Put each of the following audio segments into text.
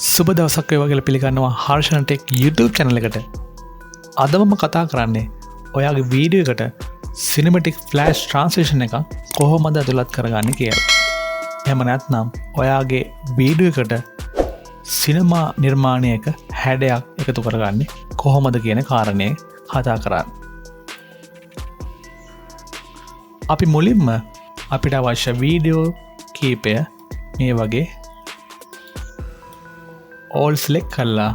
සුබ දවසක් වේවා කියලා පිළිගන්නවා හර්ෂණ ටෙක් YouTube channel එකට. අද මම කතා කරන්නේ ඔයාගේ වීඩියෝ එකට cinematic flash translation එක කොහොමද ඇතුළත් කරගන්නේ කියලා. එහෙම නැත්නම් ඔයාගේ වීඩියෝ එකට සිනමා නිර්මාණයක හැඩයක් එකතු කරගන්නේ කොහොමද කියන කාරණේ කතා කරන්නේ. අපි මුලින්ම අපිට අවශ්‍ය වීඩියෝ කීපය මේ වගේ all select කරලා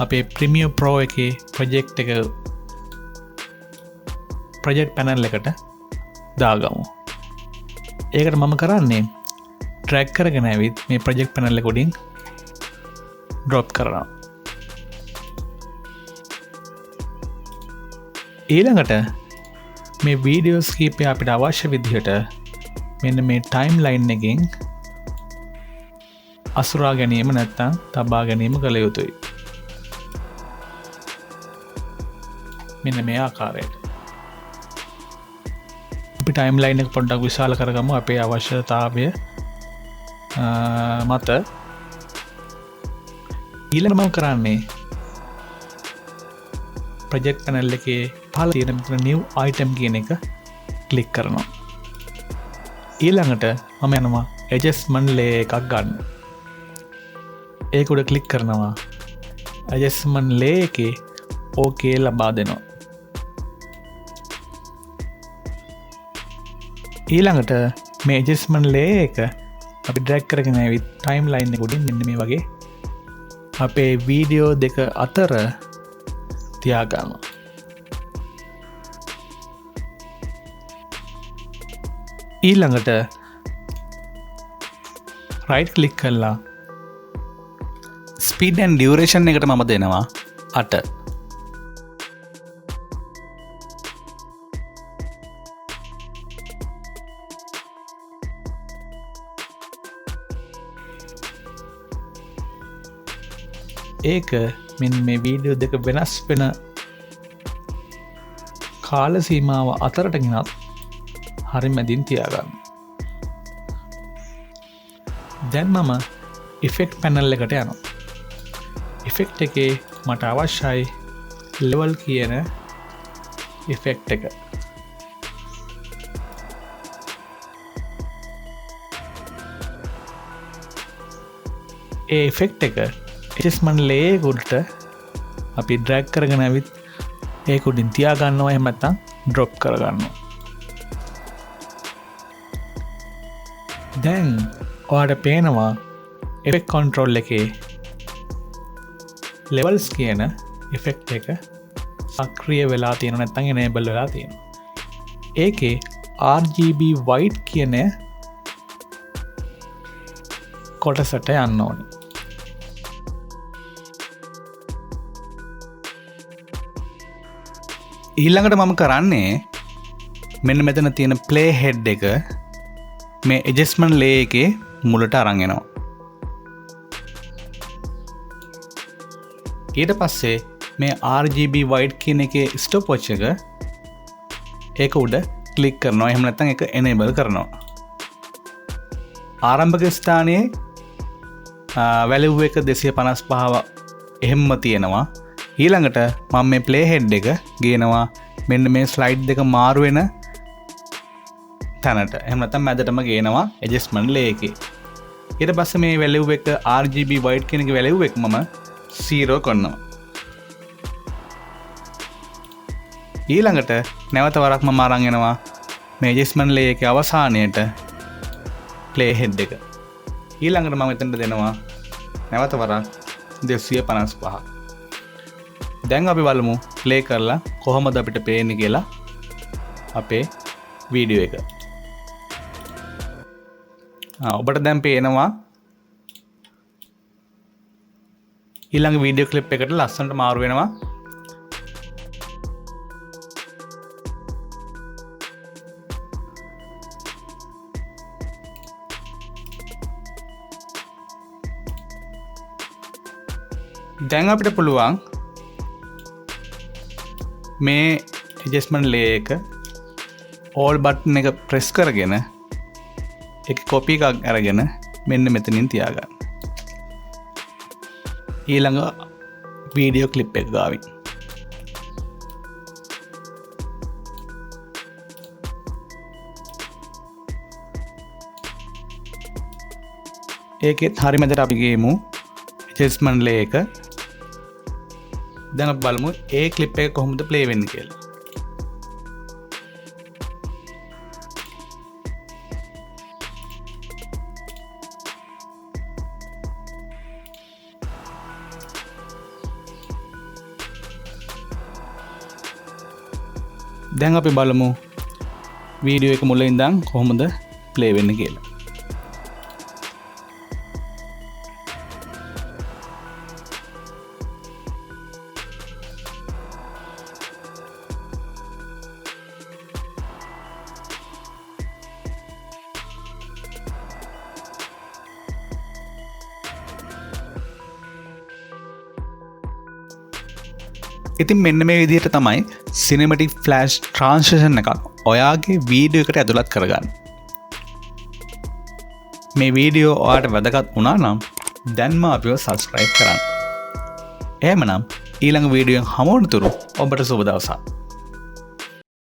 අපේ Premiere Pro එකේ project panel එකට දාගමු. ඒකට මම කරන්නේ drag කරගෙන ඇවිත් මේ project panel එක උඩින් drop කරනවා. ඊළඟට මේ වීඩියෝස් කීපය අපිට අවශ්‍ය විදිහට මෙන්න මේ ටයිම්ලයින් එකෙන් අසුරා ගැනීම නැත්තම් තබා ගැනීම කළ යුතුයි. මෙන්න මේ ආකාරයට අපි ටයිම්ලයින් එක පොඩ්ඩක් විශාල කරගමු අපේ අවශ්‍යතාවය මත. ඊළඟට මම කරන්නේ ප්‍රොජෙක්ට් පැනල් එකේ පහළ තියෙන මෙතන new item කියන එක ක්ලික් කරනවා. ඊළඟට මම යනවා adjustment layer එකක් ගන්න. ඒක උඩ ක්ලික් කරනවා. adjustment layer එකේ OK ලබා දෙනවා. ඊළඟට මේ adjustment layer එක අපි drag කරගෙන ඇවිත් timeline එක උඩින් මෙන්න මේ වගේ අපේ වීඩියෝ දෙක අතර තියාගන්නවා. ඊළඟට right click කරලා ස්පීඩ් ඇන් ඩියුරේෂන් එකට මම දෙනවා 8. ඒක මෙන්න මේ වීඩියෝ දෙක වෙනස් වෙන කාල සීමාව අතරට ගෙනත් හරි මැදින් තියාගන්න. දැන් මම ඉෆෙක්ට් පැනල් එකට යනවා. ඉෆෙක්ට් එකේ මට අවශ්‍යයි ලෙවල් කියන ඉෆෙක්ට් එක. ඒ ඉෆෙක්ට් එක adjustment layer එකට අපි drag කරගෙන ඇවිත් ඒක උඩින් තියාගන්නවා. එහෙම නැත්නම් drop කරගන්නවා. දැන් ඔයාලට පේනවා effect control එකේ levels කියන effect එක සක්‍රිය වෙලා තියෙනවා නැත්නම් enable වෙලා තියෙනවා. ඒකේ RGB white කියන කොටසට යන්න ඕනේ. ඊළඟට මම කරන්නේ මෙන්න මෙතන තියෙන play head එක මේ adjustment layer එකේ මුලට අරන් එනවා. ඊට පස්සේ මේ RGB white කියන එකේ stopwatch එක ඒක උඩ ක්ලික් කරනවා. එහෙම නැත්නම් ඒක enable කරනවා. ආරම්භක ස්ථානයේ value එක 255 එහෙම්ම තියෙනවා. ඊළඟට මම මේ play head එක ගේනවා මෙන්න මේ slide දෙක මාරු වෙන තැනට. එහෙම නැත්නම් මැදටම ගේනවා adjustment layer එකේ. ඊට පස්සේ මේ value එක RGB white කියන එක value එක මම 0 කරනවා. ඊළඟට නැවත වරක් මම අරන් එනවා මේ adjustment layer එකේ අවසානයේට play head එක. ඊළඟට මම එතනට දෙනවා නැවත වරක් 255. දැන් අපි බලමු ප්ලේ කරලා කොහොමද අපිට පේන්නේ කියලා අපේ වීඩියෝ එක. ඔබට දැන් පේනවා ඊළඟ වීඩියෝ ක්ලිප් එකට ලස්සනට මාරු වෙනවා. දැන් අපිට පුළුවන් මේ adjustment layer එක all button එක press කරගෙන එක copy එකක් අරගෙන මෙන්න මෙතනින් තියාගන්න. ඊළඟ වීඩියෝ ක්ලිප් එක ගාවින්. ඒකෙත් හරි මැදට අපි ගේමු ඇඩ්ජස්ට්මන්ට් ලේයර් එක. දැන් අපි බලමු ඒ ක්ලිප් එක කොහොමද ප්ලේ වෙන්නේ කියලා. දැන් අපි බලමු වීඩියෝ එක මුලින් ඉඳන් කොහොමද ප්ලේ වෙන්නේ කියලා. ඉතින් මෙන්න මේ විදිහට තමයි සිනමැටික් ෆ්ලෑෂ් ට්‍රාන්ස්ලේෂන් එකක් ඔයාගේ වීඩියෝ එකට ඇතුළත් කරගන්න. මේ වීඩියෝ ඔයාට වැදගත් වුණා නම් දැන්ම අපිව සබ්ස්ක්‍රයිබ් කරන්න. එහෙමනම් ඊළඟ වීඩියෝෙන් හමු වනතුරු ඔබට සුබ දවසක්.